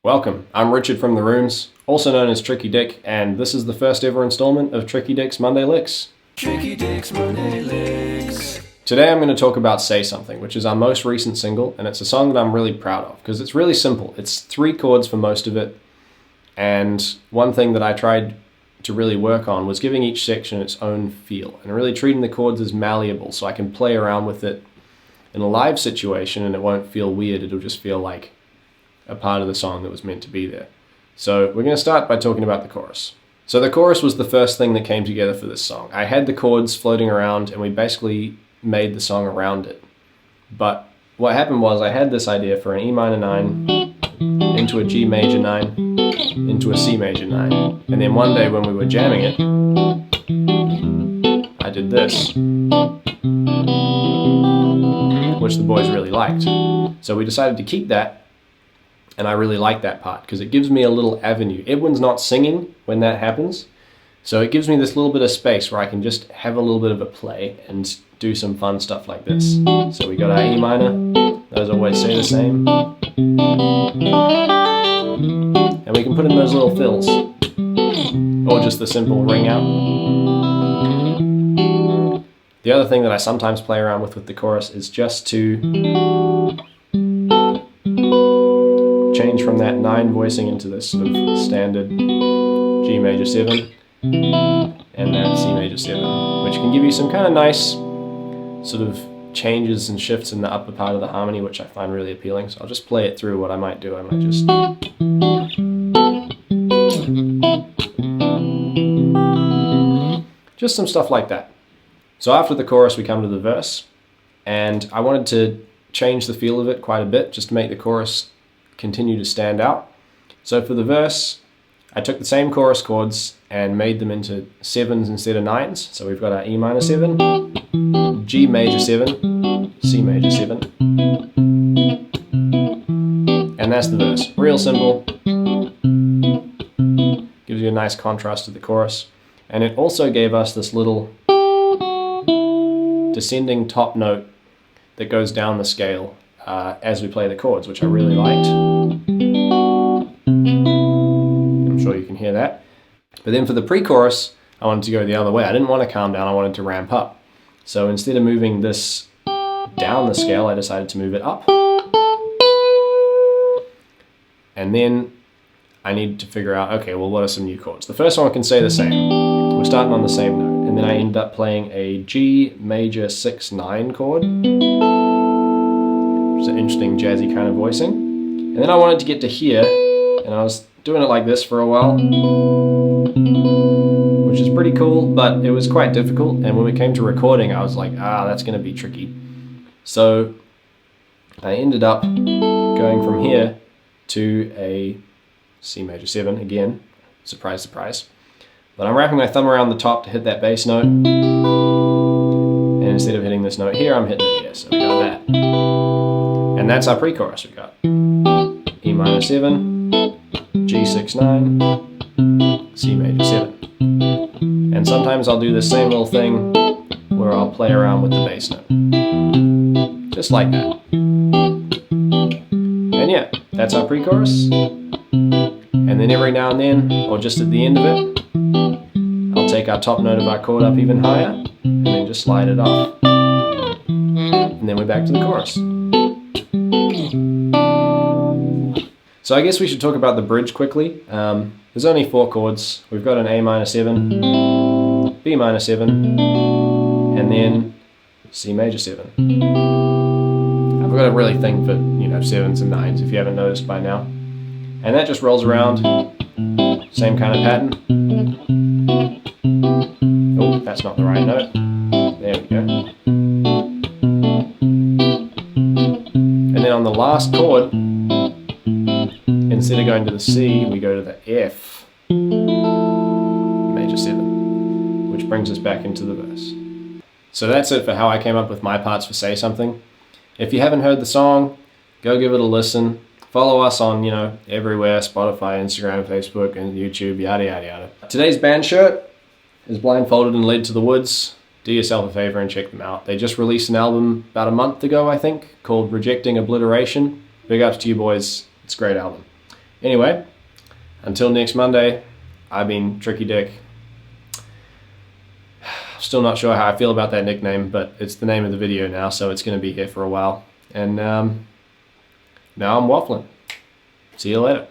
Welcome, I'm Richard from The Rooms, also known as Tricky Dick, and this is the first ever installment of Tricky Dick's Monday Licks. Tricky Dick's Monday Licks. Today I'm going to talk about Say Something, which is our most recent single, and it's a song that I'm really proud of, because it's really simple. It's 3 chords for most of it, and one thing that I tried to really work on was giving each section its own feel, and really treating the chords as malleable, so I can play around with it in a live situation, and it won't feel weird, it'll just feel like a part of the song that was meant to be there. So we're going to start by talking about the chorus. So the chorus was the first thing that came together for this song. I had the chords floating around and we basically made the song around it. But what happened was I had this idea for an E minor 9 into a G major 9 into a C major 9. And then one day when we were jamming it, I did this, which the boys really liked. So we decided to keep that. And I really like that part because it gives me a little avenue. Edwin's not singing when that happens, so it gives me this little bit of space where I can just have a little bit of a play and do some fun stuff like this. So we got our E minor, those always stay the same. And we can put in those little fills, or just the simple ring out. The other thing that I sometimes play around with the chorus is just to change from that 9 voicing into this sort of standard G major 7 and that C major 7, which can give you some kind of nice sort of changes and shifts in the upper part of the harmony, which I find really appealing. So I'll just play it through. What I might do, I might just some stuff like that. So after the chorus we come to the verse, and I wanted to change the feel of it quite a bit just to make the chorus continue to stand out. So for the verse, I took the same chorus chords and made them into 7s instead of 9s. So we've got our E minor 7, G major 7, C major 7, and that's the verse. Real simple. Gives you a nice contrast to the chorus. And it also gave us this little descending top note that goes down the scale as we play the chords, which I really liked. I'm sure you can hear that. But then for the pre-chorus, I wanted to go the other way. I didn't want to calm down, I wanted to ramp up. So instead of moving this down the scale, I decided to move it up. And then I needed to figure out, okay, well, what are some new chords? The first one can stay the same. We're starting on the same note. And then I ended up playing a G major 6-9 chord. It's an interesting jazzy kind of voicing. And then I wanted to get to here, and I was doing it like this for a while, which is pretty cool, but it was quite difficult. And when we came to recording, I was like, that's going to be tricky. So I ended up going from here to a C major 7 again. Surprise, surprise. But I'm wrapping my thumb around the top to hit that bass note. And instead of hitting this note here, I'm hitting it here. So we got that. And that's our pre-chorus. We got E minor 7, G 6-9, C major 7. And sometimes I'll do the same little thing where I'll play around with the bass note. Just like that. And yeah, that's our pre-chorus. And then every now and then, or just at the end of it, I'll take our top note of our chord up even higher, and then just slide it off. And then we're back to the chorus. So I guess we should talk about the bridge quickly. There's only 4 chords. We've got an A minor 7, B minor 7, and then C major 7. I've got a really thing for 7s and 9s if you haven't noticed by now. And that just rolls around, same kind of pattern. Oh, that's not the right note. There we go. And then on the last chord, instead of going to the C, we go to the F major 7, which brings us back into the verse. So that's it for how I came up with my parts for Say Something. If you haven't heard the song, go give it a listen. Follow us on, everywhere, Spotify, Instagram, Facebook, and YouTube, yada, yada, yada. Today's band shirt is Blindfolded and Led to the Woods. Do yourself a favor and check them out. They just released an album about a month ago, I think, called Rejecting Obliteration. Big ups to you boys. It's a great album. Anyway, until next Monday, I've been Tricky Dick. Still not sure how I feel about that nickname, but it's the name of the video now, so it's going to be here for a while. And now I'm waffling. See you later.